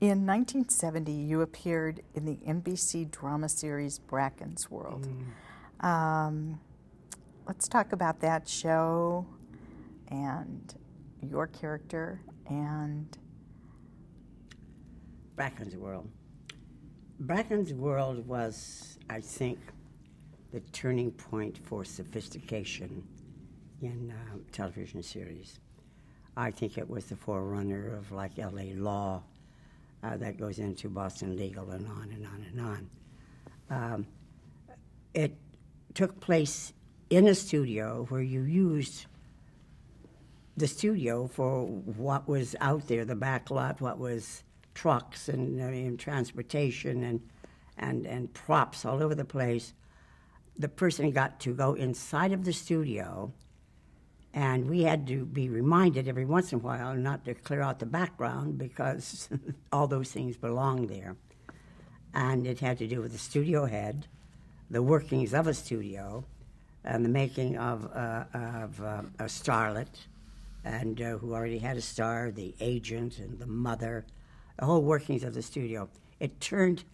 In 1970, you appeared in the NBC drama series Bracken's World. Let's talk about that show and your character and Bracken's World. Bracken's World was, I think, the turning point for sophistication in television series. I think it was the forerunner of like L.A. Law that goes into Boston Legal and on and on and on. It took place in a studio where you used the studio for what was out there, the back lot, what was trucks and transportation and props all over the place. The person got to go inside of the studio, and we had to be reminded every once in a while not to clear out the background because all those things belong there. And it had to do with the studio head, the workings of a studio, and the making of a starlet, and who already had a star, the agent and the mother, the whole workings of the studio. It turned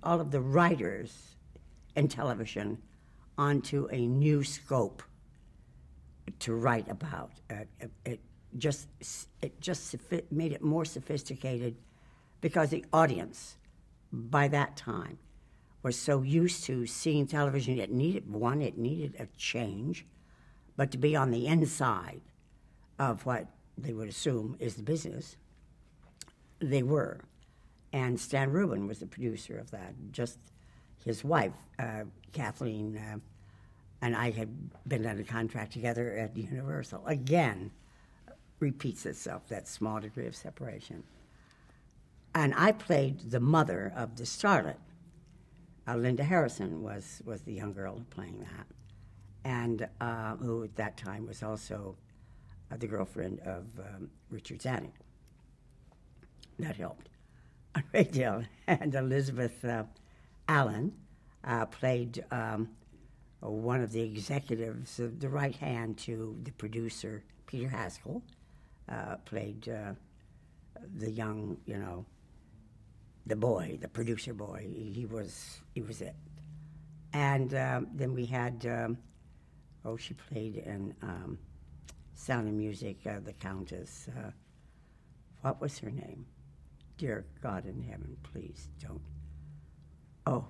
all of the writers in television onto a new scope to write about. It just made it more sophisticated because the audience, by that time, was so used to seeing television. It needed a change, but to be on the inside of what they would assume is the business, they were. And Stan Rubin was the producer of that. Just his wife, Kathleen, and I had been under contract together at Universal. Again, repeats itself, that small degree of separation. And I played the mother of the starlet. Linda Harrison was the young girl playing that, and who at that time was also the girlfriend of Richard Zanuck. That helped a great deal. And Elizabeth Allen played one of the executives, the right hand to the producer, Peter Haskell, played the young, the boy, the producer boy. He was it. And then we had, she played in Sound and Music, the Countess. What was her name? Dear God in heaven, please don't. Oh.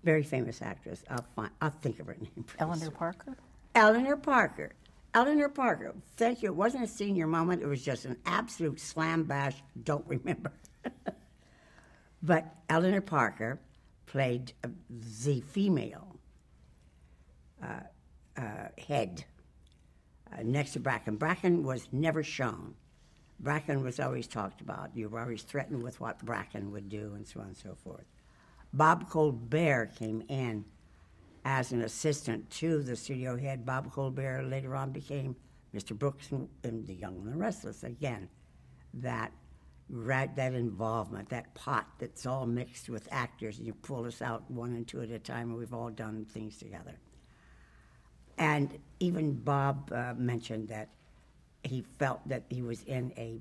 Very famous actress. I'll think of her name. Eleanor Parker? Eleanor Parker. Eleanor Parker. Thank you. It wasn't a senior moment. It was just an absolute slam bash. Don't remember. But Eleanor Parker played the female head next to Bracken. Bracken was never shown. Bracken was always talked about. You were always threatened with what Bracken would do and so on and so forth. Bob Colbert came in as an assistant to the studio head. Bob Colbert later on became Mr. Brooks in The Young and the Restless. Again, that involvement, that pot that's all mixed with actors, and you pull us out one and two at a time, and we've all done things together. And even Bob mentioned that he felt that he was in a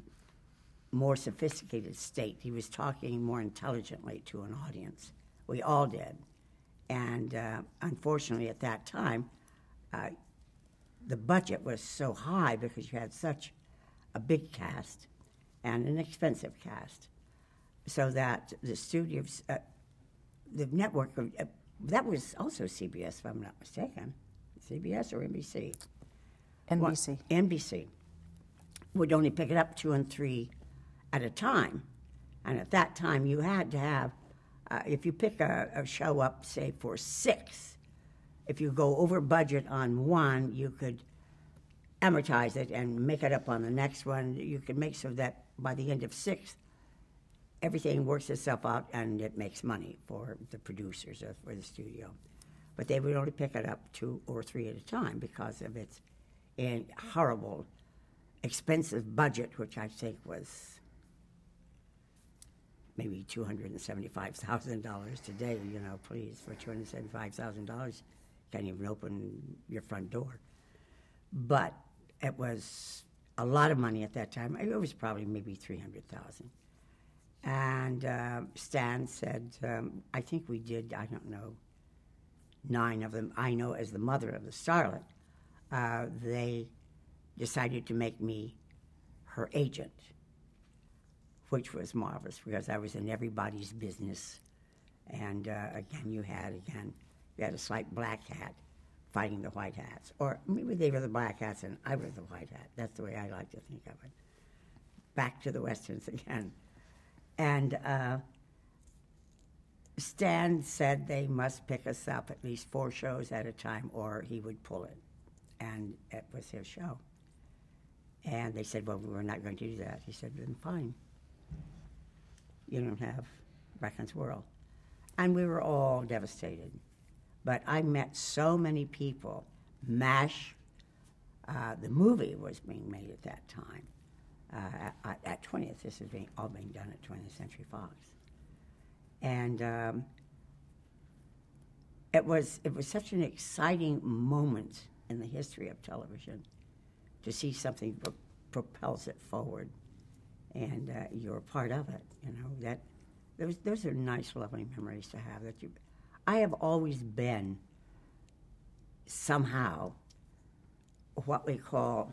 more sophisticated state. He was talking more intelligently to an audience. We all did. And unfortunately, at that time, the budget was so high because you had such a big cast and an expensive cast, so that the studios, the network, that was also CBS, if I'm not mistaken. CBS or NBC? NBC. NBC would only pick it up 2 and 3 at a time. And at that time, you had to have, if you pick a show up, say, for 6, if you go over budget on one, you could amortize it and make it up on the next one. You could make so that by the end of 6, everything works itself out and it makes money for the producers or for the studio. But they would only pick it up 2 or 3 at a time because of its horrible, expensive budget, which I think was maybe $275,000 today. Please, for $275,000, you can't even open your front door. But it was a lot of money at that time. It was probably maybe $300,000. And Stan said, I think we did, I don't know, 9 of them. I know as the mother of the starlet, they decided to make me her agent, which was marvelous because I was in everybody's business. And again, you had a slight black hat fighting the white hats. Or maybe they were the black hats and I was the white hat. That's the way I like to think of it. Back to the Westerns again. And Stan said they must pick us up at least 4 shows at a time or he would pull it. And it was his show. And they said, well, we're not going to do that. He said, then fine. You don't have Bracken's World. And we were all devastated. But I met so many people. MASH, the movie was being made at that time. At 20th, this is all being done at 20th Century Fox. And it was such an exciting moment in the history of television to see something propels it forward. And you're a part of it, you know. Those are nice, lovely memories to have. I have always been somehow what we call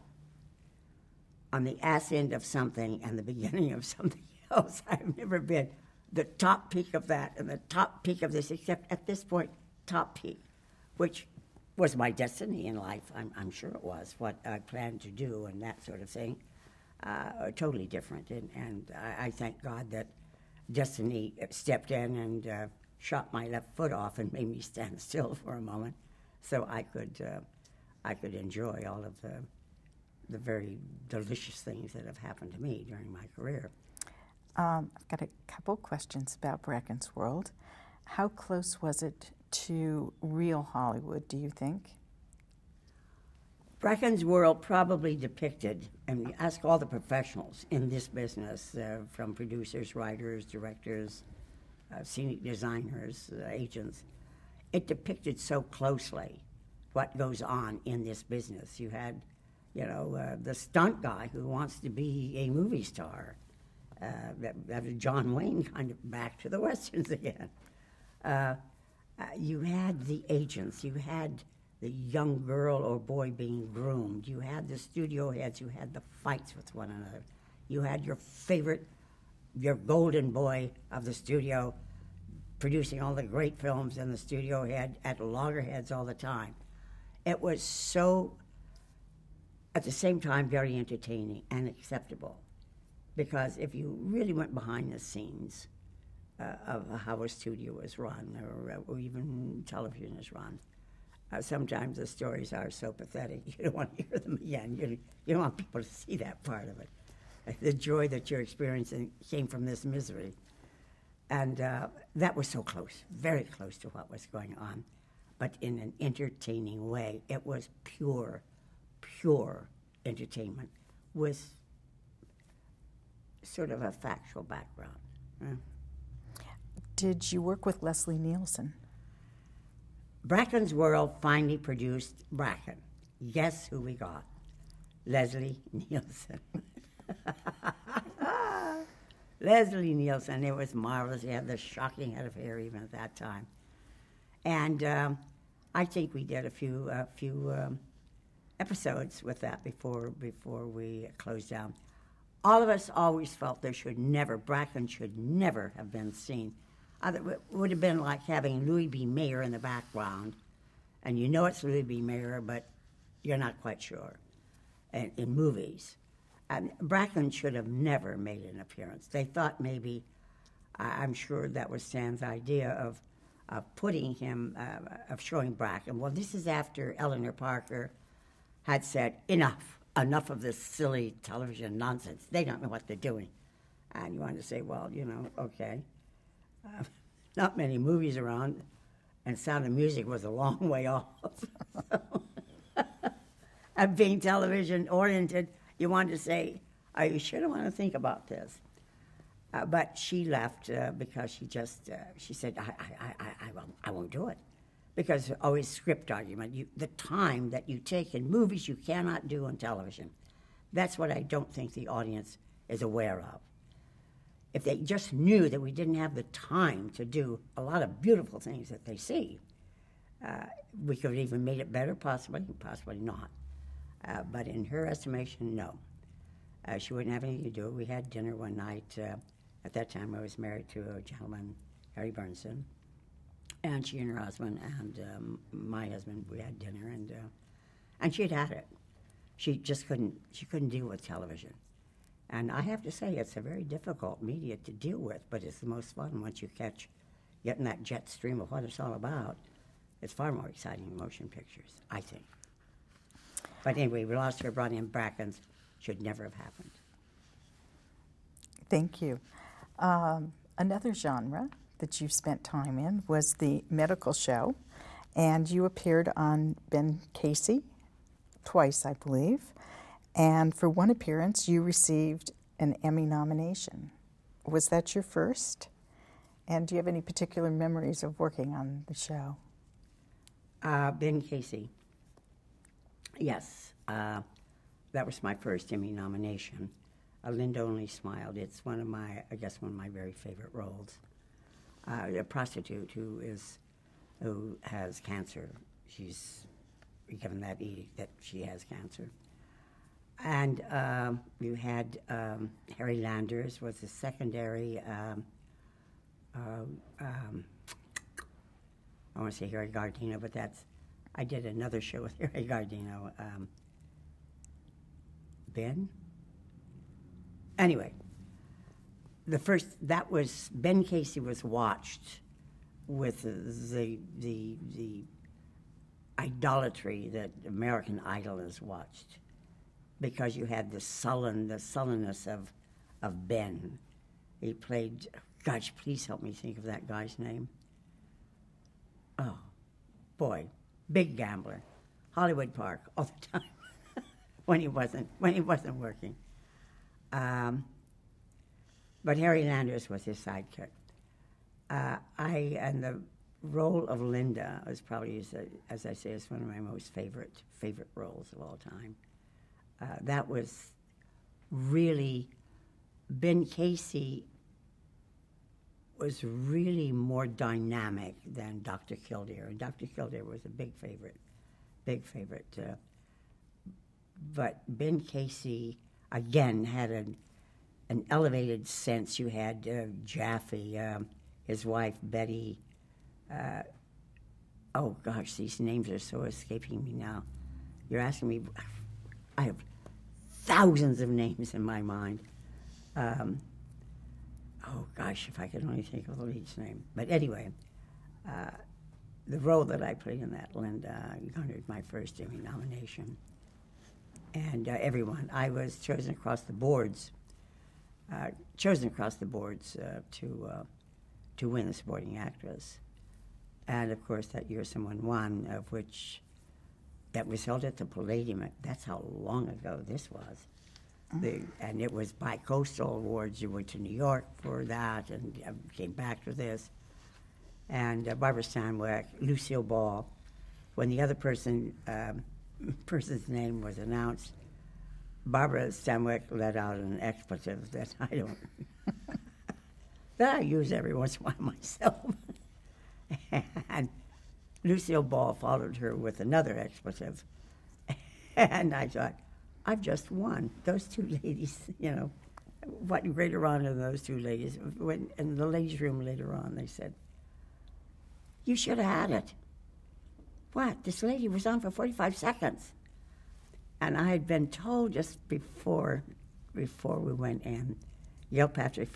on the ass end of something and the beginning of something else. I've never been the top peak of that and the top peak of this, except at this point, top peak, which was my destiny in life. I'm sure it was what I planned to do and that sort of thing. Totally different. And I thank God that destiny stepped in and shot my left foot off and made me stand still for a moment so I could enjoy all of the very delicious things that have happened to me during my career. I've got a couple questions about Bracken's World. How close was it to real Hollywood, do you think? Bracken's World probably depicted, and you ask all the professionals in this business, from producers, writers, directors, scenic designers, agents, it depicted so closely what goes on in this business. You had, the stunt guy who wants to be a movie star. That was John Wayne, kind of back to the Westerns again. You had the agents, you had the young girl or boy being groomed, you had the studio heads, you had the fights with one another, you had your favorite, your golden boy of the studio producing all the great films in the studio head at loggerheads all the time. It was so, at the same time, very entertaining and acceptable. Because if you really went behind the scenes of how a studio is run or even television is run, sometimes the stories are so pathetic you don't want to hear them again. You don't want people to see that part of it. The joy that you're experiencing came from this misery. And that was so close, very close to what was going on, but in an entertaining way. It was pure entertainment with sort of a factual background. Yeah. Did you work with Leslie Nielsen? Bracken's World finally produced Bracken. Guess who we got? Leslie Nielsen. Leslie Nielsen, it was marvelous. He had the shocking head of hair even at that time. And I think we did a few episodes with that before we closed down. All of us always felt Bracken should never have been seen. It would have been like having Louis B. Mayer in the background, and you know it's Louis B. Mayer, but you're not quite sure, in movies. And Bracken should have never made an appearance. They thought maybe, I'm sure that was Stan's idea of putting him, of showing Bracken. Well, this is after Eleanor Parker had said, enough of this silly television nonsense. They don't know what they're doing. And you wanted to say, well, okay. Not many movies around, and Sound of Music was a long way off. And being television-oriented, you wanted to say, are you sure? I want to think about this. But she left because she said, I won't do it. Because always script argument. The time that you take in movies you cannot do on television. That's what I don't think the audience is aware of. If they just knew that we didn't have the time to do a lot of beautiful things that they see, we could have even made it better, possibly not. But in her estimation, no. She wouldn't have anything to do. We had dinner one night. At that time, I was married to a gentleman, Harry Burnson, and she and her husband and my husband, we had dinner, and she'd had it. She just couldn't deal with television. And I have to say, it's a very difficult media to deal with, but it's the most fun once you get in that jet stream of what it's all about. It's far more exciting than motion pictures, I think. But anyway, we lost her, brought in Brackens. Should never have happened. Thank you. Another genre that you spent time in was the medical show, and you appeared on Ben Casey twice, I believe. And for one appearance, you received an Emmy nomination. Was that your first? And do you have any particular memories of working on the show? Ben Casey. Yes. That was my first Emmy nomination. Linda Only Smiled. It's one of my very favorite roles. A prostitute who has cancer. She's given that edict that she has cancer. And you had Harry Landers was the secondary. I want to say Harry Gardino, but I did another show with Harry Gardino. Ben? Anyway, Ben Casey was watched with the idolatry that American Idol is watched, because you had the sullenness of Ben. He played, gosh, please help me think of that guy's name. Oh, boy, big gambler, Hollywood Park all the time. when he wasn't working. But Harry Landers was his sidekick. And the role of Linda was probably, as I say, is one of my most favorite roles of all time. That was really, Ben Casey was really more dynamic than Dr. Kildare. And Dr. Kildare was a big favorite. But Ben Casey, again, had an elevated sense. You had Jaffe, his wife, Betty. Oh, gosh, these names are so escaping me now. You're asking me, I have thousands of names in my mind. Oh, gosh, if I could only think of the lead's name. But anyway, the role that I played in that, Linda, garnered my first Emmy nomination. And everyone, I was chosen across the boards to win the supporting actress. And of course, that year someone won, of which that was held at the Palladium. That's how long ago this was. And it was bi-coastal awards. You went to New York for that and came back to this. And Barbara Stanwyck, Lucille Ball. When the other person's name was announced, Barbara Stanwyck let out an expletive that that I use every once in a while myself. And Lucille Ball followed her with another expletive. And I thought, I've just won. Those two ladies, what greater honor than those two ladies. When in the ladies' room later on, they said, you should have had it. What? This lady was on for 45 seconds. And I had been told just before we went in, Yale Patrick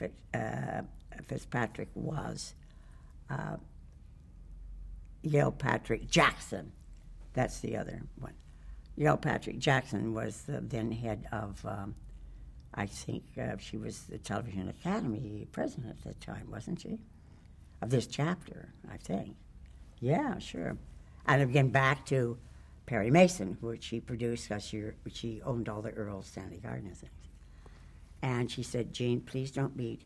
Fitzpatrick was Yale Patrick Jackson. That's the other one. Yale Patrick Jackson was the then head of, I think she was the Television Academy president at the time, wasn't she? Of this chapter, I think. Yeah, sure. And again, back to Perry Mason, which she produced because she owned all the Earl Stanley Gardner things. And she said, Jeanne, please don't be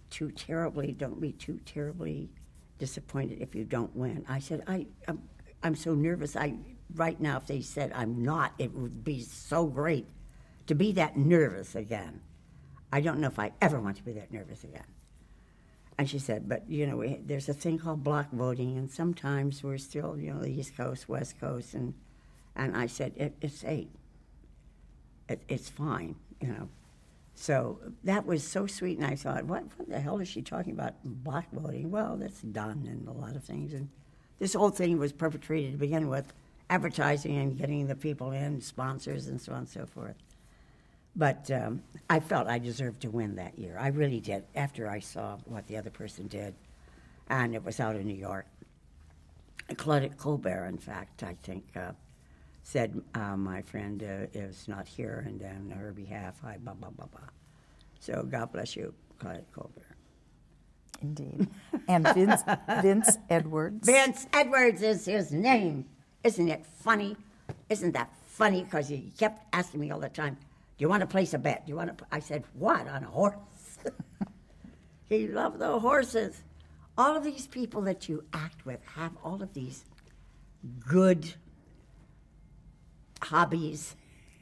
too terribly disappointed if you don't win. I said, I'm so nervous. Right now, if they said I'm not, it would be so great to be that nervous again. I don't know if I ever want to be that nervous again. And she said, but, you know, there's a thing called block voting, and sometimes we're still, you know, the East Coast, West Coast, and I said, it's 8. It's fine, you know. So that was so sweet, and I thought, what the hell is she talking about, block voting? Well, that's done in a lot of things, and this whole thing was perpetrated to begin with, advertising and getting the people in, sponsors, and so on and so forth. But I felt I deserved to win that year. I really did, after I saw what the other person did, and it was out in New York. Claudette Colbert, in fact, I think, said, my friend is not here, and on her behalf, I blah, blah, blah, blah. So God bless you, Claudette Colbert. Indeed. And Vince Edwards. Vince Edwards is his name. Isn't it funny? Isn't that funny? Because he kept asking me all the time, do you want to place a bet? Do you want to? I said, what, on a horse? He loved the horses. All of these people that you act with have all of these good hobbies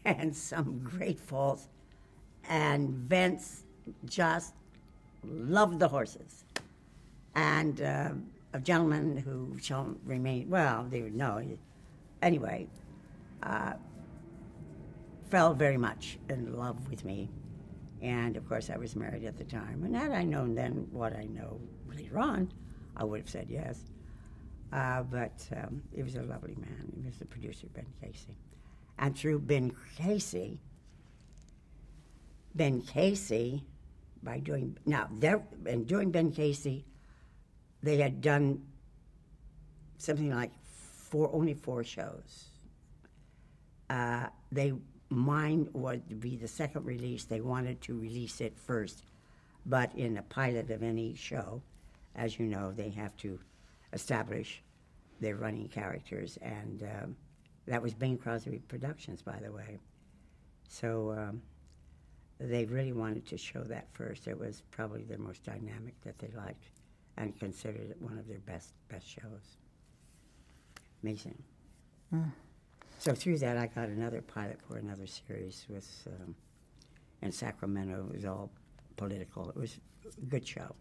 and some great faults. And Vince just loved the horses. And a gentleman who shall remain, well, they would know. Anyway, fell very much in love with me. And, of course, I was married at the time. And had I known then what I know later on, I would have said yes. But he was a lovely man. He was the producer, Ben Casey. And through Ben Casey, by doing, now, in doing Ben Casey, they had done something like only 4 shows. Mine would be the second release. They wanted to release it first. But in a pilot of any show, as you know, they have to establish their running characters. And that was Bing Crosby Productions, by the way. So they really wanted to show that first. It was probably their most dynamic that they liked and considered it one of their best shows. Amazing. Mm. So through that, I got another pilot for another series with in Sacramento. It was all political. It was a good show.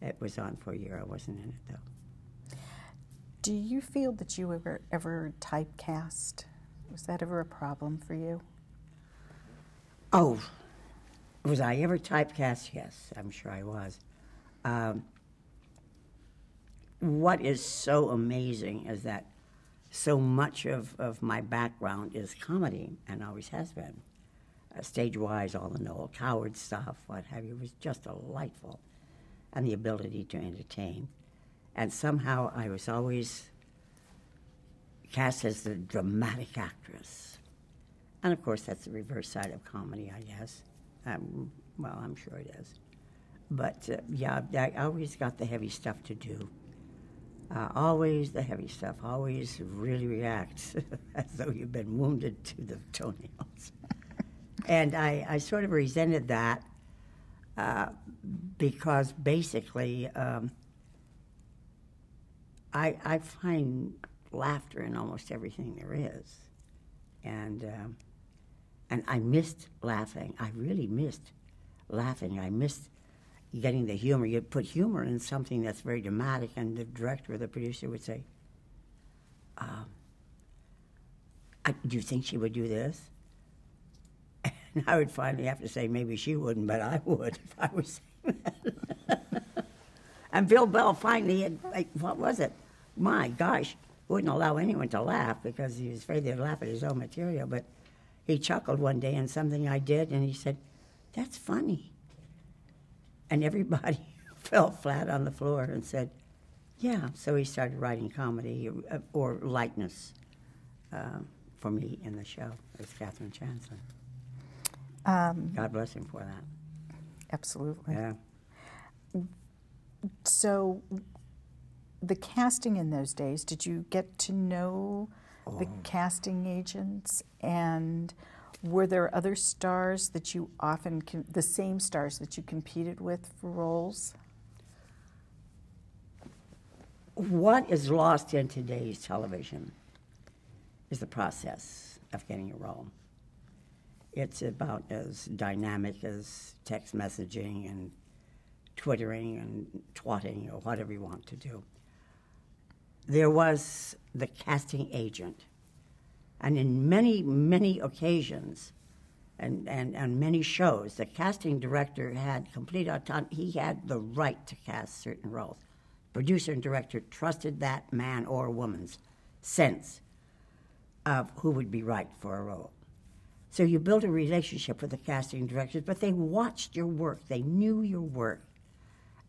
It was on for a year. I wasn't in it, though. Do you feel that you were ever typecast? Was that ever a problem for you? Oh, was I ever typecast? Yes, I'm sure I was. What is so amazing is that so much of my background is comedy, and always has been. Stage-wise, all the Noel Coward stuff, what have you, was just delightful. And the ability to entertain. And somehow I was always cast as the dramatic actress. And of course, that's the reverse side of comedy, I guess. Well, I'm sure it is. But yeah, I always got the heavy stuff to do. Always the heavy stuff, always really react as though you've been wounded to the toenails. And I sort of resented that because basically I find laughter in almost everything there is. And I missed laughing. I really missed laughing. I missed getting the humor. You put humor in something that's very dramatic, and the director or the producer would say, do you think she would do this? And I would finally have to say, maybe she wouldn't, but I would if I was saying that. And Bill Bell finally had, what was it? My gosh, wouldn't allow anyone to laugh because he was afraid they'd laugh at his own material, but he chuckled one day in something I did, and he said, that's funny. And everybody fell flat on the floor and said, yeah. So he started writing comedy or lightness for me in the show. It was Catherine Chancellor. God bless him for that. Absolutely. Yeah. So the casting in those days, did you get to know the casting agents? And were there other stars that you often, the same stars that you competed with for roles? What is lost in today's television is the process of getting a role. It's about as dynamic as text messaging and twittering and twatting or whatever you want to do. There was the casting agent. And in many, many occasions and many shows, the casting director had complete autonomy. He had the right to cast certain roles. Producer and director trusted that man or woman's sense of who would be right for a role. So you build a relationship with the casting directors, but they watched your work. They knew your work.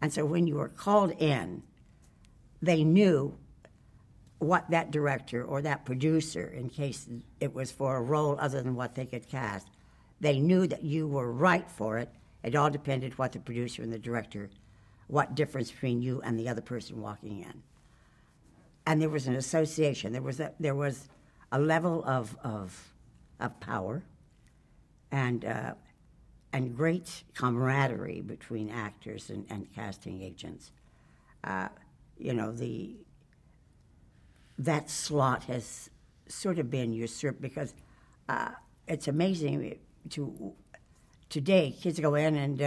And so when you were called in, they knew what that director or that producer, in case it was for a role other than what they could cast, they knew that you were right for it. It all depended what the producer and the director, what difference between you and the other person walking in. And there was an association. There was a level of power and great camaraderie between actors and casting agents. That slot has sort of been usurped because it's amazing. Today, kids go in and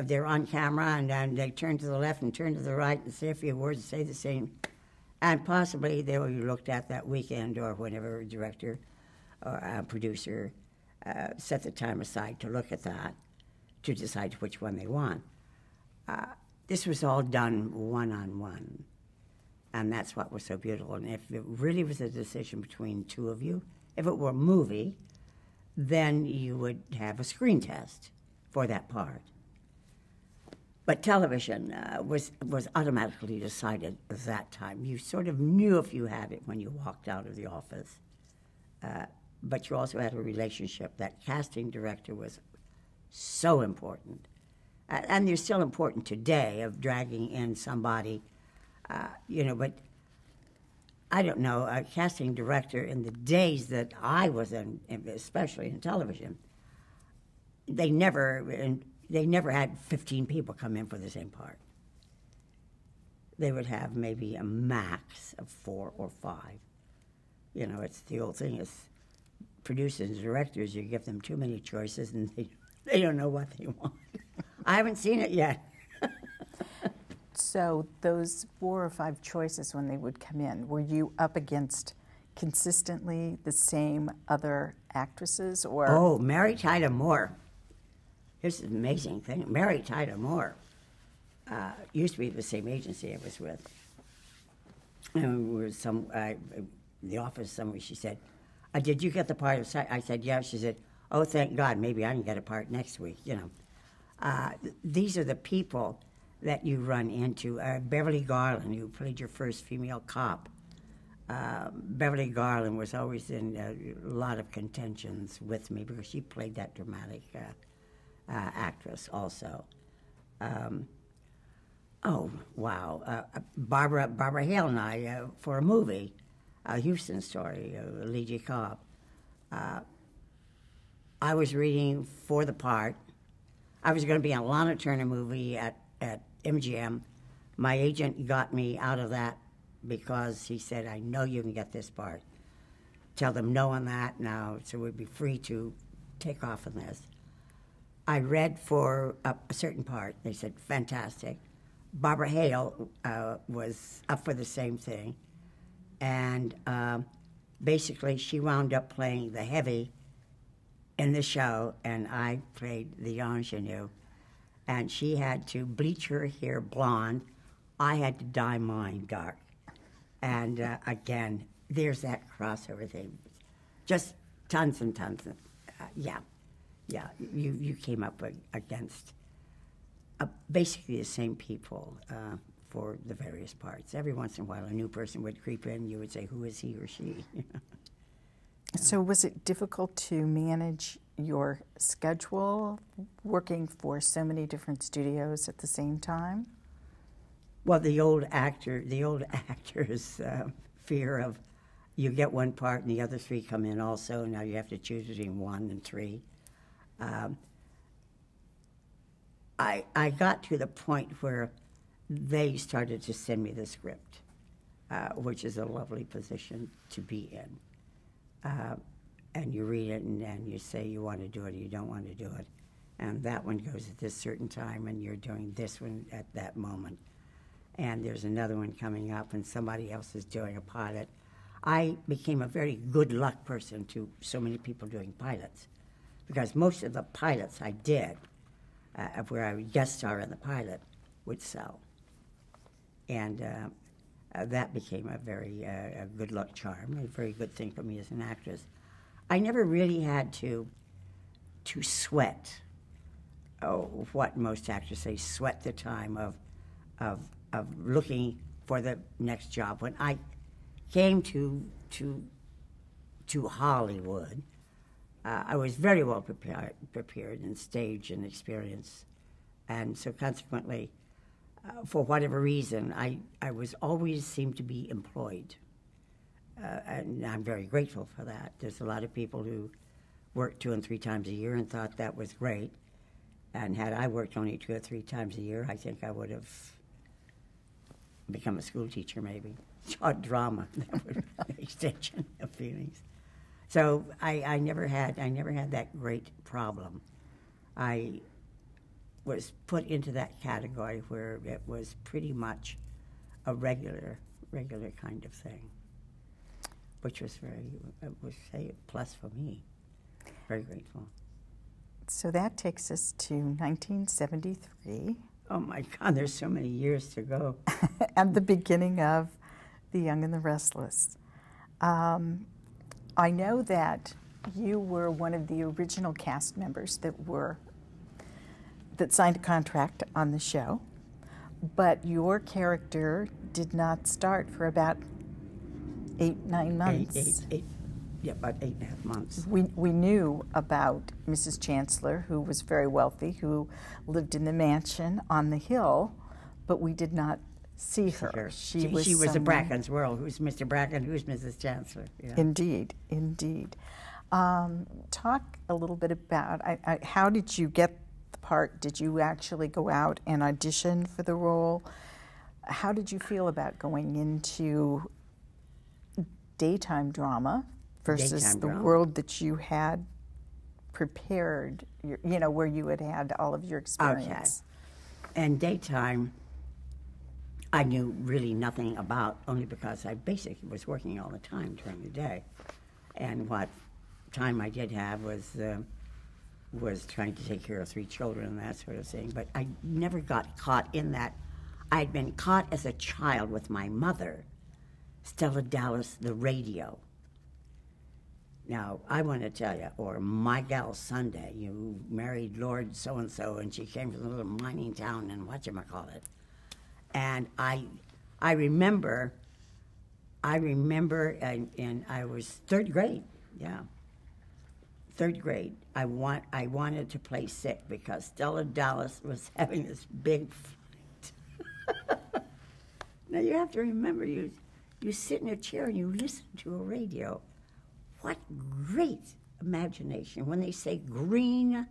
they're on camera and they turn to the left and turn to the right and say a few words and say the same. And possibly they will be looked at that weekend or whenever a director or a producer set the time aside to look at that, to decide which one they want. This was all done one-on-one, and that's what was so beautiful. And if it really was a decision between two of you, if it were a movie, then you would have a screen test for that part. But television was automatically decided at that time. You sort of knew if you had it when you walked out of the office. But you also had a relationship. That casting director was so important. And they're still important today, of dragging in somebody, but I don't know, a casting director in the days that I was in, especially in television, they never had 15 people come in for the same part. They would have maybe a max of 4 or 5. It's the old thing is producers and directors, you give them too many choices and they don't know what they want. I haven't seen it yet. So those 4 or 5 choices when they would come in, were you up against consistently the same other actresses? Or Oh, Mary Tyler Moore. Here's an amazing thing. Mary Tyler Moore used to be the same agency I was with. And we were the office somewhere, she said, did you get the part of... I said, yeah. She said, oh, thank God, maybe I can get a part next week, These are the people that you run into. Beverly Garland, who played your first female cop. Beverly Garland was always in a lot of contentions with me because she played that dramatic actress also. Barbara Hale and I, for a movie, a Houston Story, Lee J. Cobb. I was reading for the part. I was going to be in a Lana Turner movie at MGM. My agent got me out of that because he said, I know you can get this part. Tell them no on that now, so we'd be free to take off on this. I read for a certain part. They said, fantastic. Barbara Hale was up for the same thing. And basically, she wound up playing the heavy in the show, and I played the ingenue. And she had to bleach her hair blonde. I had to dye mine dark. And again, there's that crossover thing. Just tons and tons of, you came up against basically the same people for the various parts. Every once in a while, a new person would creep in. You would say, who is he or she? So was it difficult to manage your schedule, working for so many different studios at the same time? Well, the old actor's fear of you get one part and the other 3 come in also. Now you have to choose between 1 and 3. I got to the point where they started to send me the script, which is a lovely position to be in. and you read it, and then you say you want to do it or you don't want to do it. And that one goes at this certain time, and you're doing this one at that moment. And there's another one coming up, and somebody else is doing a pilot. I became a very good luck person to so many people doing pilots, because most of the pilots I did, where I would guest star in the pilot, would sell. And that became a very good luck charm, a very good thing for me as an actress. I never really had to sweat, what most actors say, sweat the time of looking for the next job. When I came to Hollywood, I was very well prepared in stage and experience, and so consequently, for whatever reason, I was always seemed to be employed, and I'm very grateful for that. There's a lot of people who worked 2 and 3 times a year and thought that was great, and had I worked only 2 or 3 times a year, I think I would have become a school teacher, maybe. Taught drama. That would be an extension of feelings. So I never had that great problem. I was put into that category where it was pretty much a regular kind of thing, which was I would say, a plus for me. Very grateful. So that takes us to 1973. Oh my God, there's so many years to go. And the beginning of The Young and the Restless. I know that you were one of the original cast members that signed a contract on the show, but your character did not start for about 8-9 months. About 8.5 months. We knew about Mrs. Chancellor, who was very wealthy, who lived in the mansion on the hill, but we did not see her. She was a Bracken's world. Who's Mr. Bracken? Who's Mrs. Chancellor? Yeah. Indeed, indeed. Talk a little bit about how did you get the part? Did you actually go out and audition for the role? How did you feel about going into daytime drama versus the world that you had prepared, where you had all of your experience? Okay. And daytime, I knew really nothing about, only because I basically was working all the time during the day. And what time I did have was trying to take care of 3 children and that sort of thing. But I never got caught in that. I'd been caught as a child with my mother, Stella Dallas, the radio. Now, I want to tell you, or My Gal Sunday, you married Lord so-and-so, and she came from a little mining town and whatchamacallit. And I remember, and I was 3rd grade, yeah. 3rd grade, I wanted to play sick because Stella Dallas was having this big fight. Now, you have to remember, you sit in a chair and you listen to a radio. What great imagination. When they say green,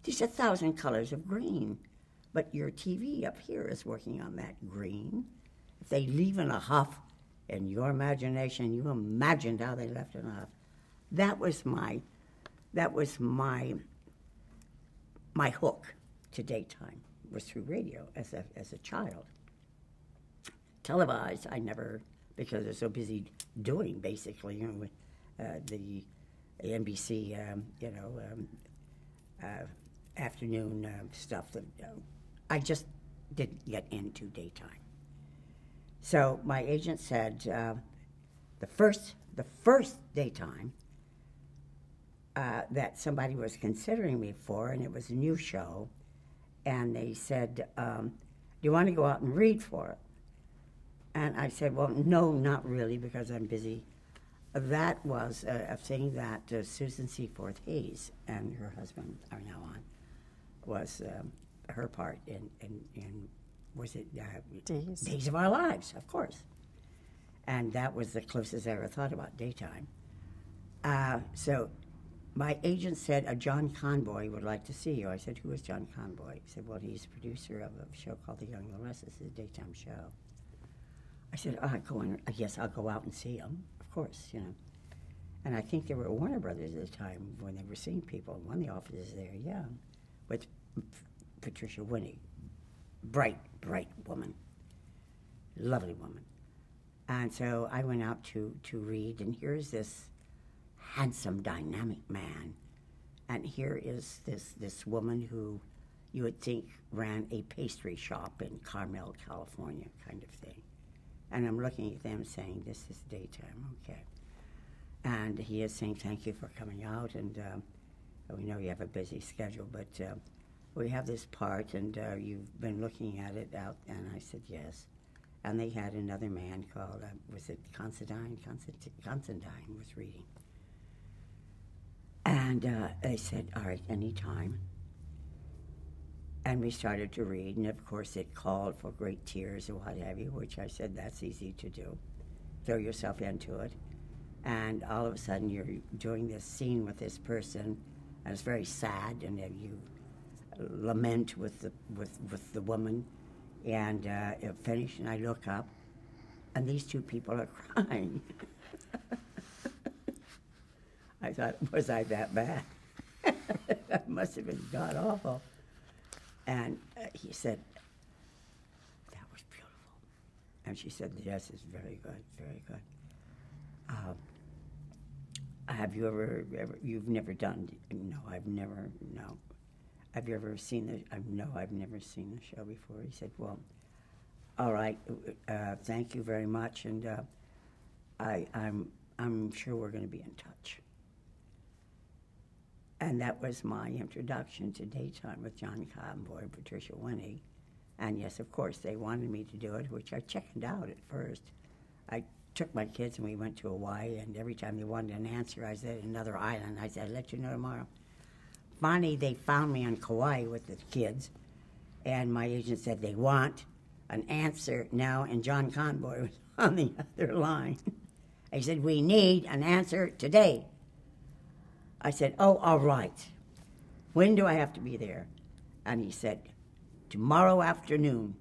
there's 1,000 colors of green. But your TV up here is working on that green. If they leave in a huff, in your imagination, you imagined how they left in a huff. That was my hook to daytime, was through radio as a child. Televised, I never, because they're so busy doing, basically, the NBC, afternoon stuff. That I just didn't get into daytime. So my agent said the first daytime that somebody was considering me for, and it was a new show, and they said, "Do you want to go out and read for it?" And I said, "Well, no, not really, because I'm busy." That was a thing that Susan Seaforth Hayes and her husband are now on, was her part in was it Days of Our Lives, of course. And that was the closest I ever thought about daytime. So my agent said, John Conboy would like to see you. I said, "Who is John Conboy?" He said, "Well, he's a producer of a show called The Young and the Restless. It's a daytime show." I said, "Oh, yes, I'll go out and see him, of course, And I think they were at Warner Brothers at the time when they were seeing people. One of the offices there, yeah, with Patricia Winnie. Bright, bright woman. Lovely woman. And so I went out to read, and here's this handsome, dynamic man. And here is this woman who you would think ran a pastry shop in Carmel, California, kind of thing. And I'm looking at them saying, this is daytime, okay. And he is saying, thank you for coming out, and we know you have a busy schedule, but we have this part, and you've been looking at it out, and I said, yes. And they had another man called, was it Considine? Considine was reading. And they said, all right, anytime. And we started to read, and of course it called for great tears and what have you, which I said, that's easy to do. Throw yourself into it. And all of a sudden you're doing this scene with this person, and it's very sad, and you lament with the woman, and it finished, and I look up, and these two people are crying. I thought, was I that bad? That must have been god-awful. And he said, that was beautiful. And she said, yes, it's very good, very good. Have you ever, you've never done, no, I've never, no. Have you ever seen the, no, I've never seen the show before. He said, well, all right, thank you very much, and I'm sure we're going to be in touch. And that was my introduction to daytime with Jeanne and Patricia Winnie. And yes, of course, they wanted me to do it, which I chickened out at first. I took my kids and we went to Hawaii, and every time they wanted an answer, I said, another island. I said, I'll let you know tomorrow. Finally, they found me on Kauai with the kids, and my agent said, they want an answer now, and John Conboy was on the other line. He said, we need an answer today. I said, oh, all right. When do I have to be there? And he said, tomorrow afternoon.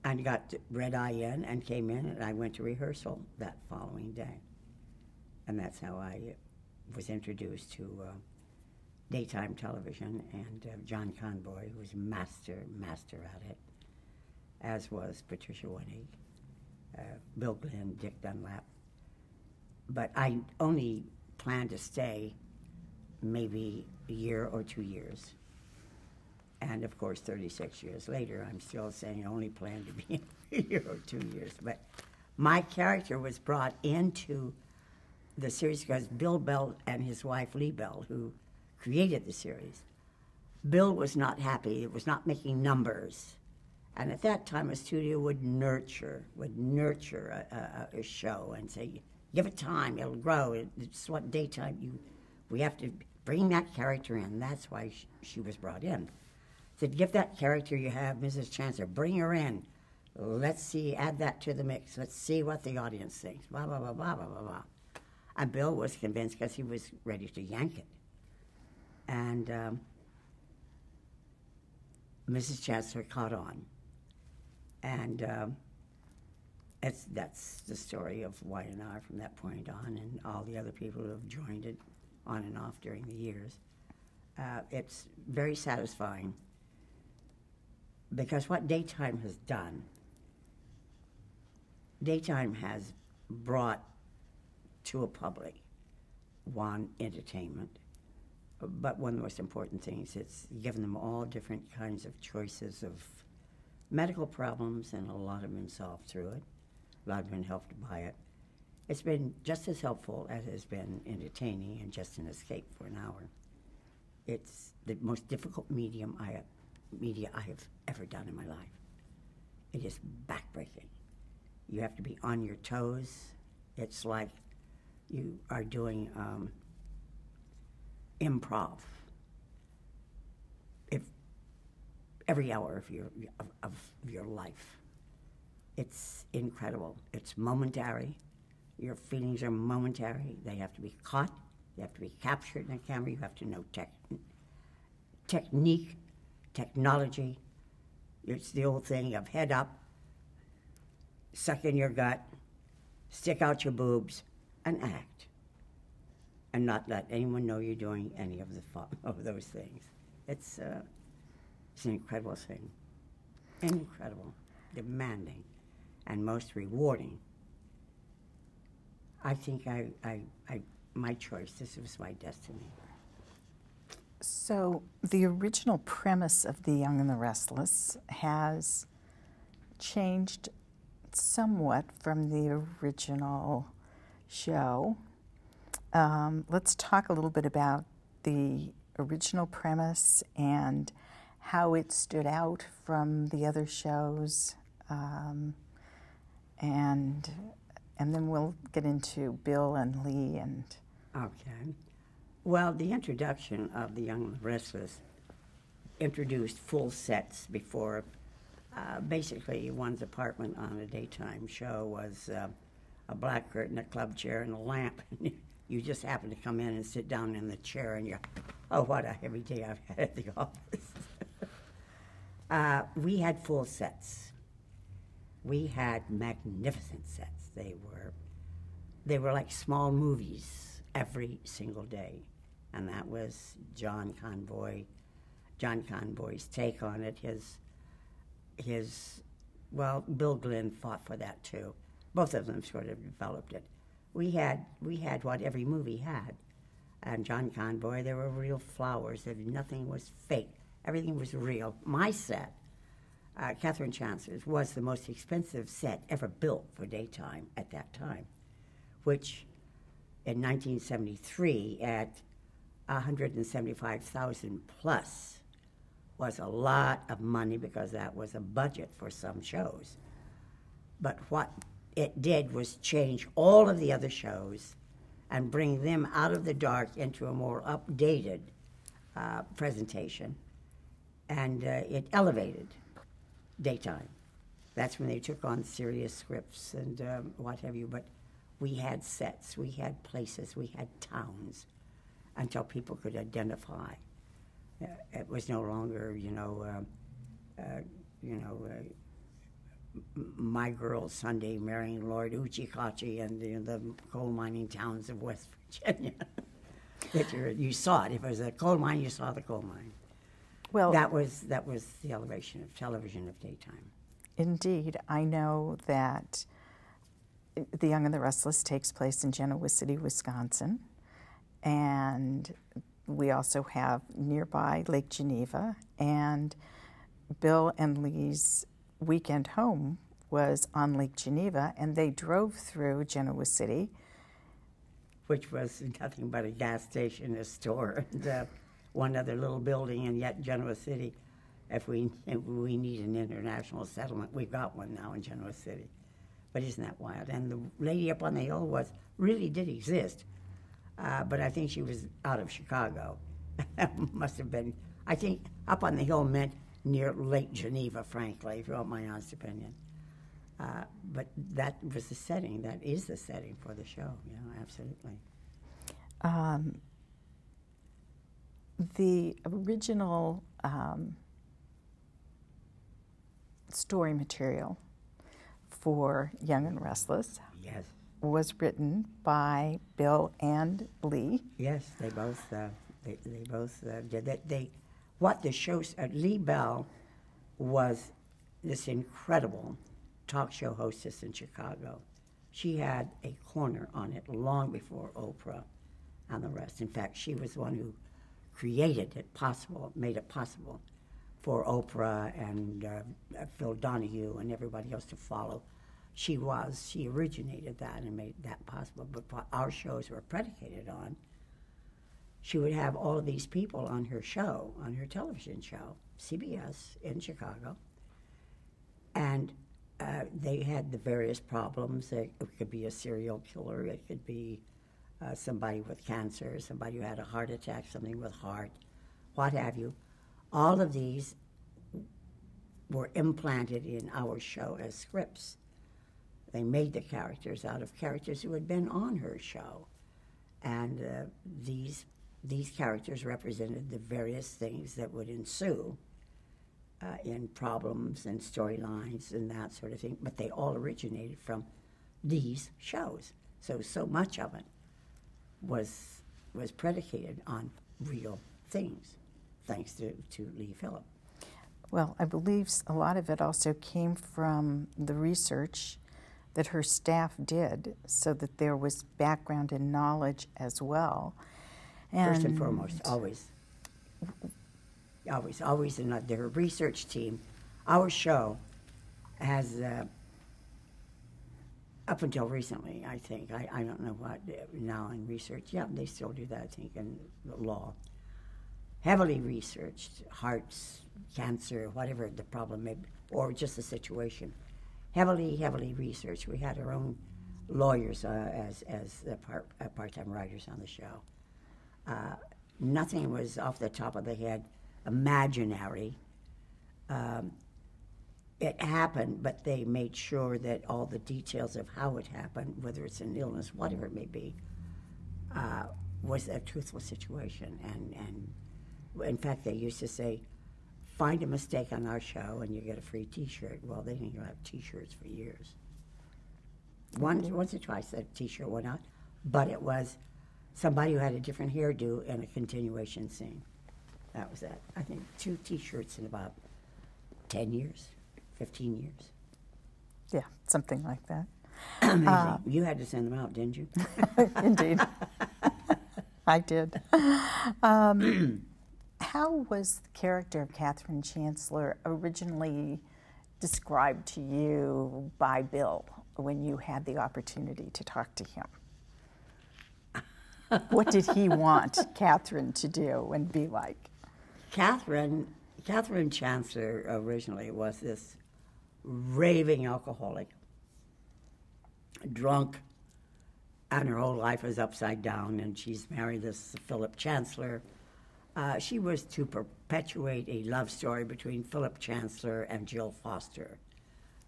And got red eye in and came in, and I went to rehearsal that following day. And that's how I was introduced to daytime television, and John Conboy was master at it, as was Patricia Winnie, Bill Glenn, Dick Dunlap. But I only planned to stay maybe a year or 2 years. And of course, 36 years later, I'm still saying I only plan to be a year or 2 years. But my character was brought into the series because Bill Bell and his wife, Lee Bell, who created the series, Bill was not happy. It was not making numbers. And at that time, a studio would nurture a show and say, give it time, it'll grow. It's what daytime we have to bring that character in. That's why she was brought in. Said, give that character you have, Mrs. Chancellor, bring her in. Let's see, add that to the mix. Let's see what the audience thinks, blah, blah, blah, blah, blah, blah, blah. And Bill was convinced because he was ready to yank it. And Mrs. Chancellor caught on. And that's the story of Y&R from that point on, and all the other people who have joined it on and off during the years. It's very satisfying because what daytime has done, daytime has brought to a public, one, entertainment, but one of the most important things, it's given them all different kinds of choices of medical problems, and a lot have been solved through it. A lot have been helped by it. It's been just as helpful as it has been entertaining and just an escape for an hour. It's the most difficult media I have ever done in my life. It is backbreaking. You have to be on your toes. It's like you are doing improv. Every hour of your life. It's incredible. It's momentary. Your feelings are momentary. They have to be caught. They have to be captured in the camera. You have to know technique, technology. It's the old thing of head up, suck in your gut, stick out your boobs, and act. and not let anyone know you're doing any of of those things. It's an incredible thing. Incredible, demanding, and most rewarding. I think my choice, this was my destiny. So the original premise of The Young and the Restless has changed somewhat from the original show. Let's talk a little bit about the original premise and how it stood out from the other shows, and then we'll get into Bill and Lee and. Okay. Well, the introduction of The Young and the Restless introduced full sets before. Basically, one's apartment on a daytime show was a black curtain, a club chair, and a lamp. You just happen to come in and sit down in the chair, and you're, oh, what a heavy day I've had at the office. We had full sets. We had magnificent sets. They were like small movies every single day, and that was John Convoy's take on it. Well, Bill Glenn fought for that too. Both of them sort of developed it. We had what every movie had, and John Convoy, there were real flowers. Nothing was fake. Everything was real. My set, Catherine Chancellor's, was the most expensive set ever built for daytime at that time, which in 1973 at $175,000 plus was a lot of money because that was a budget for some shows. But what it did was change all of the other shows and bring them out of the dark into a more updated presentation. And it elevated daytime. That's when they took on serious scripts and what have you. But we had sets, we had places, we had towns until people could identify. It was no longer, My Girl Sunday marrying Lord Uchikachi and the coal mining towns of West Virginia. You saw it. If it was a coal mine, you saw the coal mine. Well, that was the elevation of television of daytime. Indeed. I know that The Young and the Restless takes place in Genoa City, Wisconsin, and we also have nearby Lake Geneva, and Bill and Lee's weekend home was on Lake Geneva, and they drove through Genoa City. Which was nothing but a gas station, a store, and one other little building, and yet Genoa City, if we need an international settlement, we've got one now in Genoa City. But isn't that wild? And the lady up on the hill really did exist. But I think she was out of Chicago. Must have been. I think up on the hill meant near Lake Geneva, frankly, if you want my honest opinion. But that was the setting. That is the setting for the show. Absolutely. The original story material for Young and Restless. Yes. Was written by Bill and Lee. Yes, they both did that. What the show, Lee Bell was this incredible talk show hostess in Chicago. She had a corner on it long before Oprah and the rest. In fact, she was the one who created it possible, made it possible for Oprah and Phil Donahue and everybody else to follow. She originated that and made that possible. But what our shows were predicated on, she would have all of these people on her show, on her television show, CBS in Chicago, and they had the various problems. It could be a serial killer, it could be somebody with cancer, somebody who had a heart attack, something with heart, what have you. All of these were implanted in our show as scripts. They made the characters out of characters who had been on her show. And these characters represented the various things that would ensue in problems and storylines and that sort of thing. But they all originated from these shows. So much of it was was predicated on real things, thanks to Lee Phillip. Well, I believe a lot of it also came from the research that her staff did, so that there was background and knowledge as well. First and foremost, always, in their research team. Our show has, up until recently, I think, I don't know what now in research, yeah, they still do that, I think, in the law. Heavily researched, hearts, cancer, whatever the problem may be, or just the situation. Heavily researched. We had our own lawyers as part-time writers on the show. Nothing was off the top of the head, imaginary. It happened, but they made sure that all the details of how it happened, whether it's an illness, whatever it may be, was a truthful situation. And in fact, they used to say, find a mistake on our show and you get a free T-shirt. Well, they didn't have T-shirts for years. Once or twice a T-shirt went out, but it was somebody who had a different hairdo and a continuation scene. That was it. I think 2 T-shirts in about 10 years, 15 years. Yeah, something like that. Amazing. You had to send them out, didn't you? Indeed. I did. How was the character of Catherine Chancellor originally described to you by Bill when you had the opportunity to talk to him? What did he want Catherine to do and be like? Catherine Chancellor originally was this raving alcoholic, drunk, and her whole life was upside down, and she's married this Philip Chancellor. She was to perpetuate a love story between Philip Chancellor and Jill Foster,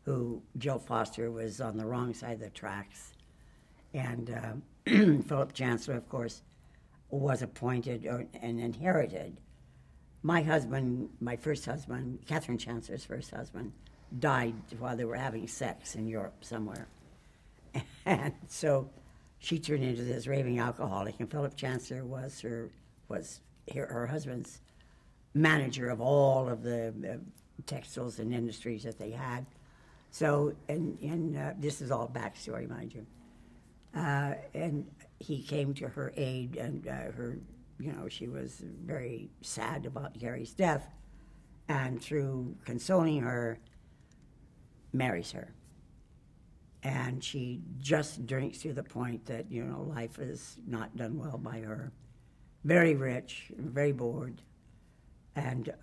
who Jill Foster was on the wrong side of the tracks. And Philip Chancellor, of course, was appointed and inherited. My husband, my first husband, Catherine Chancellor's first husband, died while they were having sex in Europe somewhere. And so she turned into this raving alcoholic, and Philip Chancellor was her husband's manager of all of the textiles and industries that they had. So, and this is all backstory, mind you. And he came to her aid, and she was very sad about Gary's death, and through consoling her, marries her. And she just drinks to the point that, life is not done well by her. Very rich, very bored, and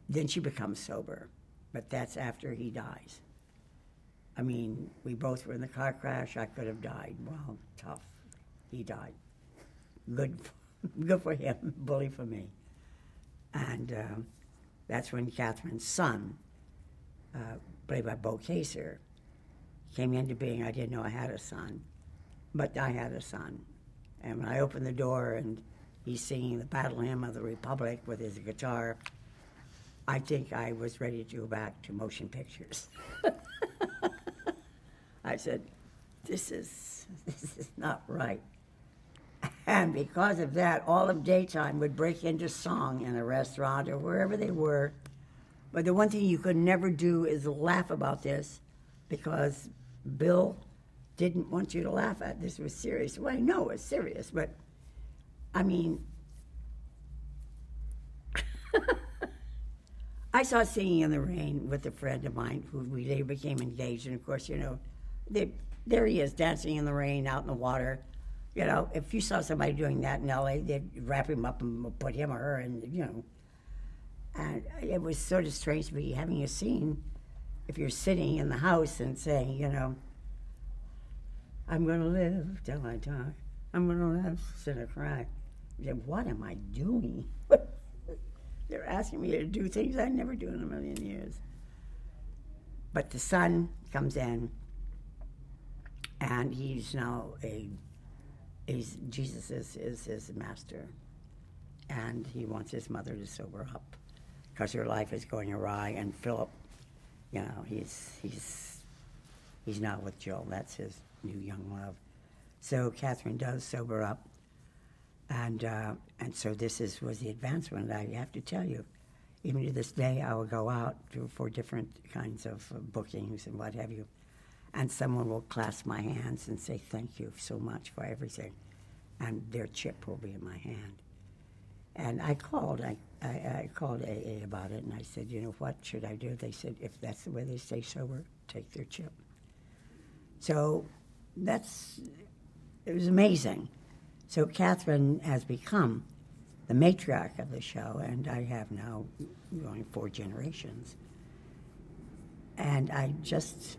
then she becomes sober, but that's after he dies. I mean, we both were in the car crash. I could have died. Well, tough. He died. Good for him, bully for me. And that's when Catherine's son, played by Bo Kacer, came into being. I didn't know I had a son, but I had a son. And when I opened the door and he's singing the Battle Hymn of the Republic with his guitar, I think I was ready to go back to motion pictures. I said, this is not right. And because of that, all of daytime would break into song in a restaurant or wherever they were. But the one thing you could never do is laugh about this, because Bill didn't want you to laugh at this. Was serious. Well, I know it's serious, but I mean, I saw Singing in the Rain with a friend of mine who we later became engaged, and of course, there he is dancing in the rain out in the water. If you saw somebody doing that in L.A., they'd wrap him up and put him or her in, And it was sort of strange to be having a scene if you're sitting in the house and saying, I'm going to live till I die. I'm going to live till I cry. What am I doing? They're asking me to do things I'd never do in a million years. But the son comes in, and he's now Jesus is his master, and he wants his mother to sober up because her life is going awry. And Philip, he's now with Jill. That's his new young love. So Catherine does sober up, and so this was the advancement. I have to tell you, even to this day, I will go out for different kinds of bookings and what have you, and someone will clasp my hands and say, "Thank you so much for everything," and their chip will be in my hand. And I called AA about it, and I said, you know, what should I do? They said, if that's the way they stay sober, take their chip. So it was amazing. So Catherine has become the matriarch of the show, and I have now going 4 generations. And I just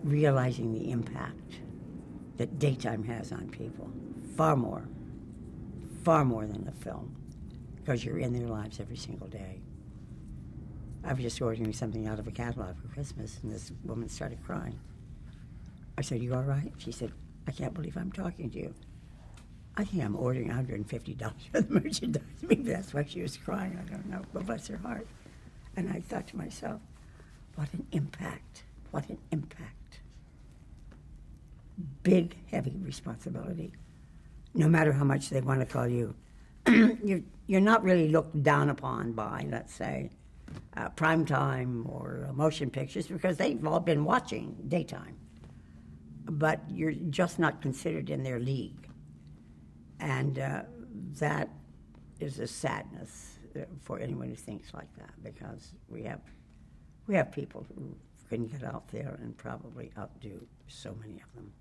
realizing the impact that daytime has on people, far more than the film, because you're in their lives every single day. I was just ordering something out of a catalog for Christmas, and this woman started crying. I said, "You all right?" She said, "I can't believe I'm talking to you. I think I'm ordering $150 for the merchandise." Maybe that's why she was crying. I don't know, but bless her heart. And I thought to myself, what an impact. What an impact. Big, heavy responsibility. No matter how much they want to call you, you're not really looked down upon by, let's say, primetime or motion pictures, because they've all been watching daytime. But you're just not considered in their league. And that is a sadness for anyone who thinks like that, because we have people who can get out there and probably outdo so many of them,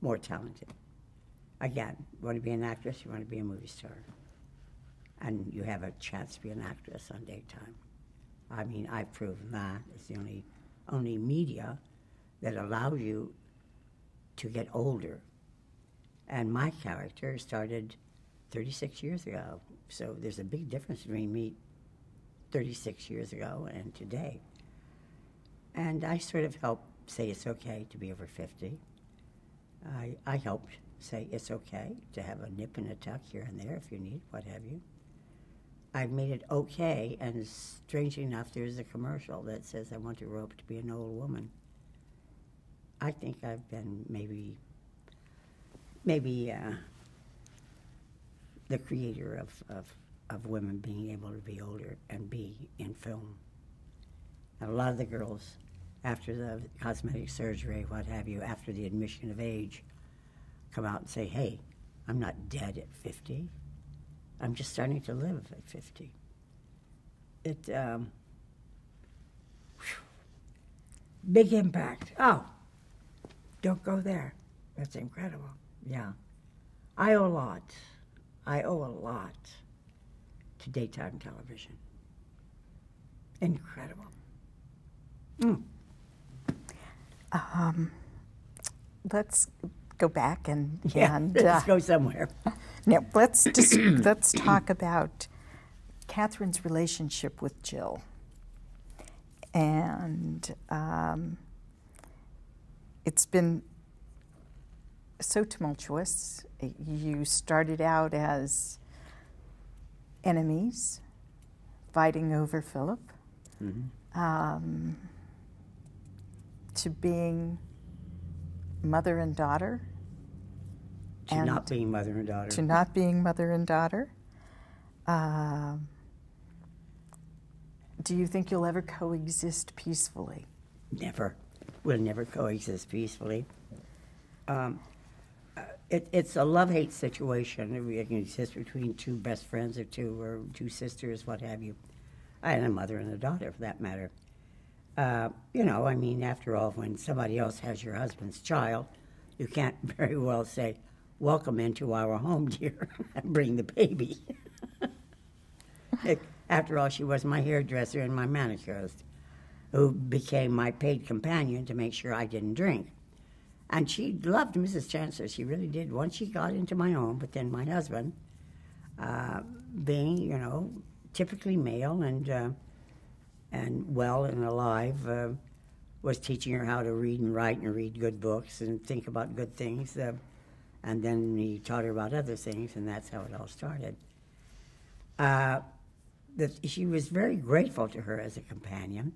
more talented. Again, you want to be an actress, you want to be a movie star. And you have a chance to be an actress on daytime. I mean, I've proven that. It's the only media that allows you to get older. And my character started 36 years ago. So there's a big difference between me 36 years ago and today. And I sort of helped say it's okay to be over 50. I helped say it's okay to have a nip and a tuck here and there if you need, what have you. I've made it okay, and strangely enough, there's a commercial that says I want to grow up to be an old woman. I think I've been maybe the creator of women being able to be older and be in film. And a lot of the girls, after the cosmetic surgery, what have you, after the admission of age, come out and say, "Hey, I'm not dead at 50. I'm just starting to live at 50. Big impact. Oh, don't go there. That's incredible. Yeah. I owe a lot. I owe a lot to daytime television. Incredible. Let's go back and let's go somewhere. Now let's talk about Catherine's relationship with Jill, and it's been so tumultuous. You started out as enemies, fighting over Philip, to being mother and daughter. To not being mother and daughter. To not being mother and daughter. Do you think you'll ever coexist peacefully? Never. We'll never coexist peacefully. It's a love-hate situation. It can exist between two best friends or two sisters, what have you. And a mother and a daughter, for that matter. You know, I mean, after all, when somebody else has your husband's child, you can't very well say, "Welcome into our home, dear," and bring the baby. After all, she was my hairdresser and my manicurist, who became my paid companion to make sure I didn't drink. And she loved Mrs. Chancellor. She really did. Once she got into my home, but then my husband, being, you know, typically male and well and alive, was teaching her how to read and write and read good books and think about good things. And then he taught her about other things, and that's how it all started. She was very grateful to her as a companion,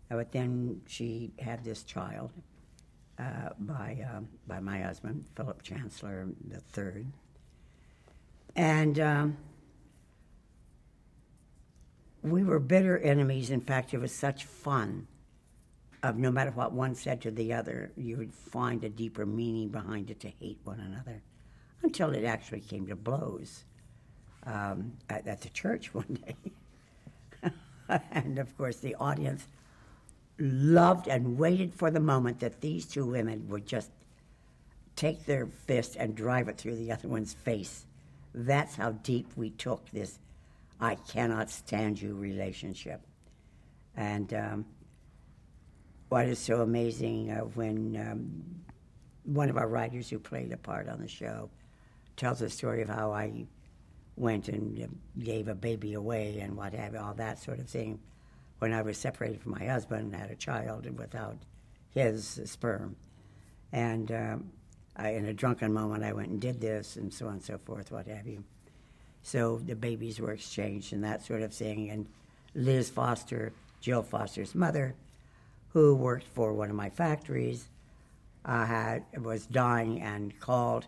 but then she had this child, by my husband, Philip Chancellor III. And we were bitter enemies. In fact, it was such fun. Of no matter what one said to the other, you would find a deeper meaning behind it to hate one another, until it actually came to blows at the church one day. And of course, the audience loved and waited for the moment that these two women would just take their fist and drive it through the other one's face. That's how deep we took this I cannot stand you relationship. And what is so amazing when one of our writers who played a part on the show tells the story of how I went and gave a baby away and what have you, all that sort of thing, when I was separated from my husband and had a child without his sperm. And in a drunken moment, I went and did this, and so on and so forth, what have you. So the babies were exchanged and that sort of thing. And Liz Foster, Jill Foster's mother, who worked for one of my factories, was dying and called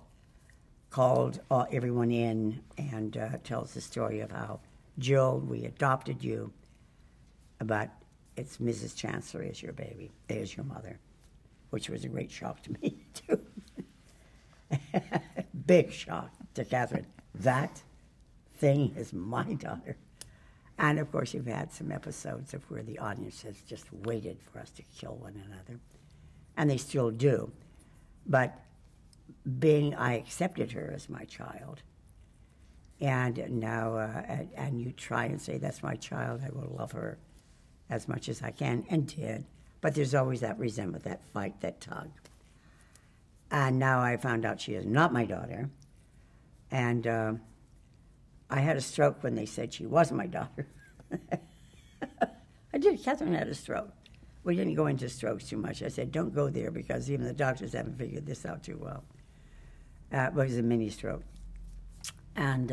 everyone in and tells the story of how, Jill, we adopted you, but it's Mrs. Chancellor is your baby, is your mother, which was a great shock to me, too. Big shock to Catherine. That thing is my daughter. And, of course, you've had some episodes of where the audience has just waited for us to kill one another, and they still do. But I accepted her as my child, and now, and you try and say, that's my child, I will love her as much as I can, and did. But there's always that resentment, that fight, that tug. And now I found out she is not my daughter, and I had a stroke when they said she wasn't my daughter. I did. Catherine had a stroke. We didn't go into strokes too much. I said, don't go there because even the doctors haven't figured this out too well. It was a mini stroke. And,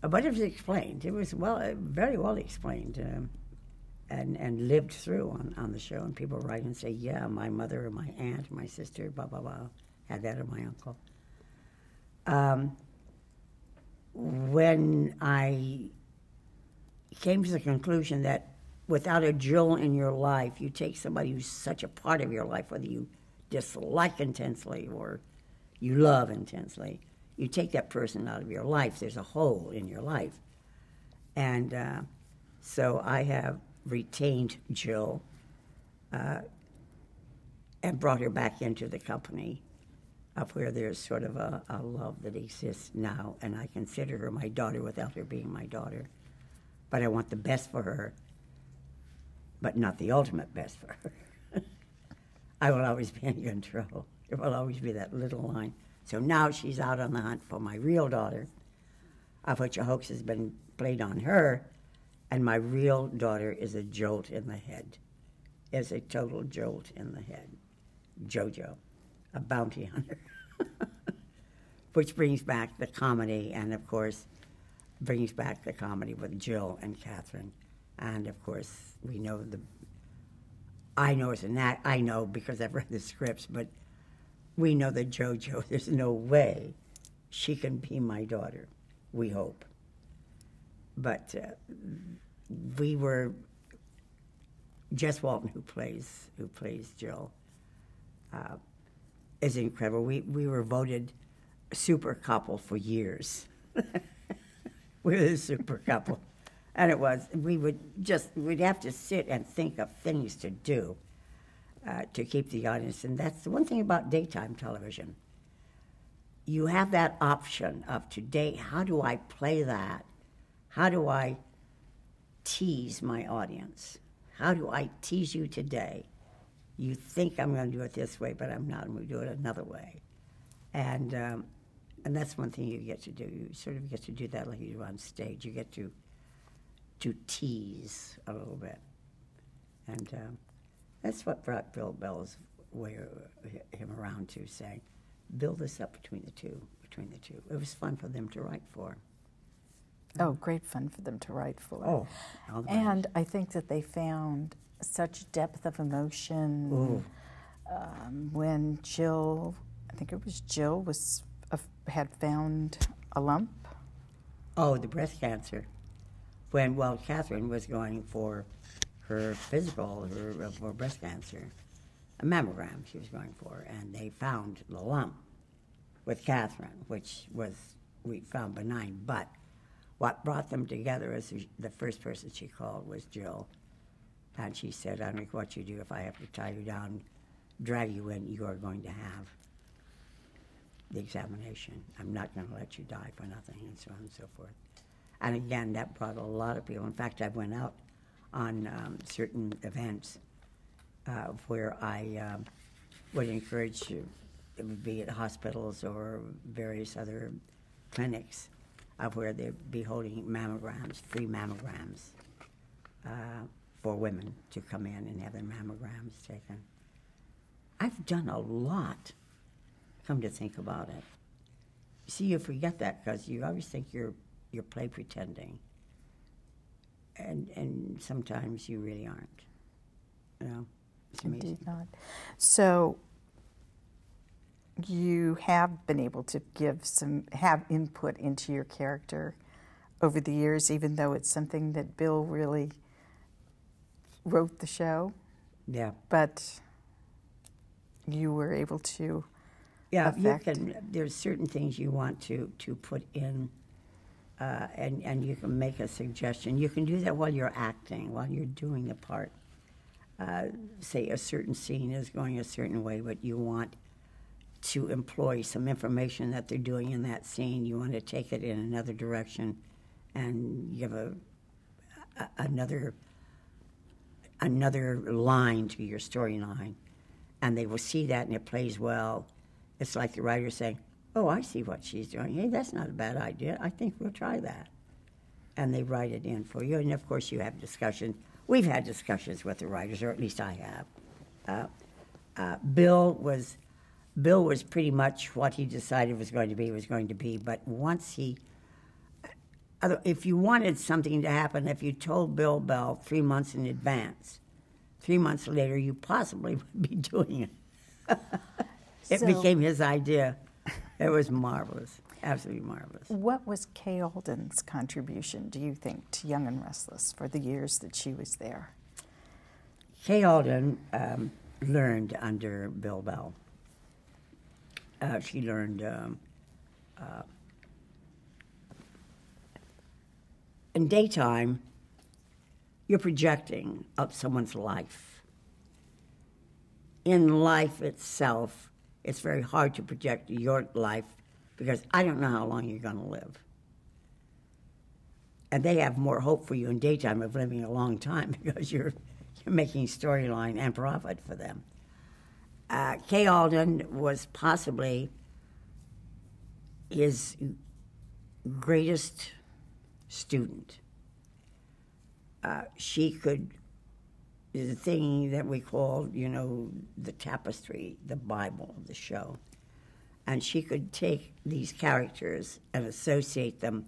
but it was explained. It was very well explained and lived through on the show. And people write and say, yeah, my mother or my aunt or my sister, blah, blah, blah, had that or my uncle. When I came to the conclusion that without a Jill in your life, you take somebody who's such a part of your life, whether you dislike intensely or you love intensely, you take that person out of your life, there's a hole in your life. And so I have retained Jill and brought her back into the company of where there's sort of a love that exists now, and I consider her my daughter without her being my daughter. But I want the best for her, but not the ultimate best for her. I will always be in control. There will always be that little line. So now she's out on the hunt for my real daughter, of which a hoax has been played on her, and my real daughter is a jolt in the head, is a total jolt in the head. JoJo, a bounty hunter, which brings back the comedy, and of course, brings back the comedy with Jill and Catherine. And of course, we know I know it's an act, I know because I've read the scripts, but we know that JoJo, there's no way she can be my daughter, we hope. But we were, Jess Walton, who plays Jill, is incredible. We were voted super couple for years. We were the super couple. And it was, we'd have to sit and think of things to do to keep the audience. And that's the one thing about daytime television. You have that option of today, how do I play that? How do I tease my audience? How do I tease you today? You think I'm going to do it this way, but I'm not. I'm going to do it another way. And that's one thing you get to do. You sort of get to do that like you do on stage. You get to tease a little bit. And that's what brought Bill Bell's him around to saying, build this up between the two. It was fun for them to write for. Oh, great fun for them to write for. Oh. And I think that they found such depth of emotion when Jill, I think it was Jill, had found a lump. Oh, the breast cancer. When, well, Catherine was going for her physical, for breast cancer, a mammogram she was going for, and they found the lump with Catherine, which we found benign. But what brought them together is the first person she called was Jill. And she said, I don't know what you do. If I have to tie you down, drag you in, you are going to have the examination. I'm not going to let you die for nothing, and so on and so forth. And again, that brought a lot of people. In fact, I went out on certain events where I would encourage you, it would be at hospitals or various other clinics where they'd be holding mammograms, free mammograms for women to come in and have their mammograms taken. I've done a lot, come to think about it. See, you forget that because you always think you're play pretending. And sometimes you really aren't. You know, it's amazing. Indeed not. So you have been able to have input into your character over the years, even though it's something that Bill really wrote the show. Yeah. But you were able to affect. There's certain things you want to put in, and you can make a suggestion. You can do that while you're acting, while you're doing the part. Say a certain scene is going a certain way, but you want to employ some information that they're doing in that scene. You want to take it in another direction and give another line to your storyline. And they will see that and it plays well. It's like the writer saying, oh, I see what she's doing. Hey, that's not a bad idea. I think we'll try that. And they write it in for you. And, of course, you have discussions. We've had discussions with the writers, or at least I have. Bill was pretty much what he decided was going to be. But once if you wanted something to happen, if you told Bill Bell 3 months in advance, 3 months later, you possibly would be doing it. It became his idea. It was marvelous, absolutely marvelous. What was Kay Alden's contribution, do you think, to Young and Restless for the years that she was there? Kay Alden learned under Bill Bell. She learned in daytime, you're projecting up someone's life. In life itself, it's very hard to project your life because I don't know how long you're going to live. And they have more hope for you in daytime of living a long time because you're making storyline and profit for them. Kay Alden was possibly his greatest student. She could, the thing that we call, the tapestry, the Bible, the show. And she could take these characters and associate them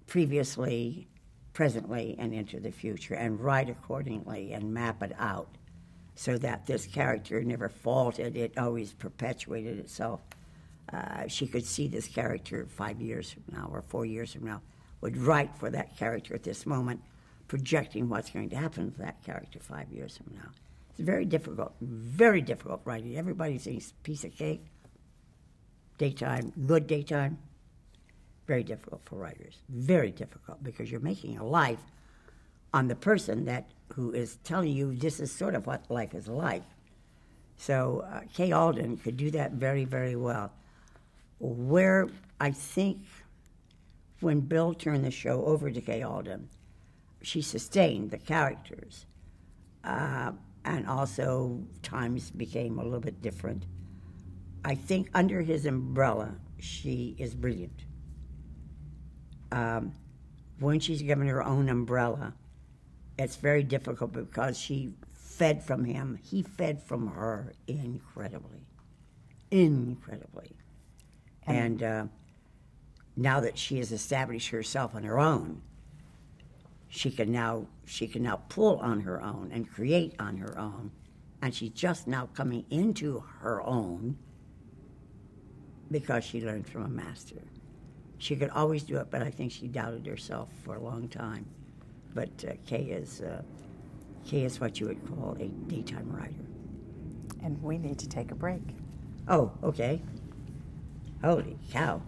previously, presently, and into the future, and write accordingly and map it out so that this character never faltered, it always perpetuated itself. She could see this character 5 years from now or 4 years from now, would write for that character at this moment, projecting what's going to happen to that character 5 years from now. It's very difficult writing. Everybody thinks piece of cake, daytime, good daytime. Very difficult for writers. Very difficult because you're making a life on the person who is telling you this is sort of what life is like. So Kay Alden could do that very, very well. Where I think when Bill turned the show over to Kay Alden, she sustained the characters, and also times became a little bit different. I think under his umbrella, she is brilliant. When she's given her own umbrella, it's very difficult because she fed from him. He fed from her incredibly. And now that she has established herself on her own, she can now pull on her own and create on her own and she's just now coming into her own because she learned from a master. She could always do it, but I think she doubted herself for a long time. But Kay is what you would call a daytime writer. And we need to take a break. Oh, okay. Holy cow.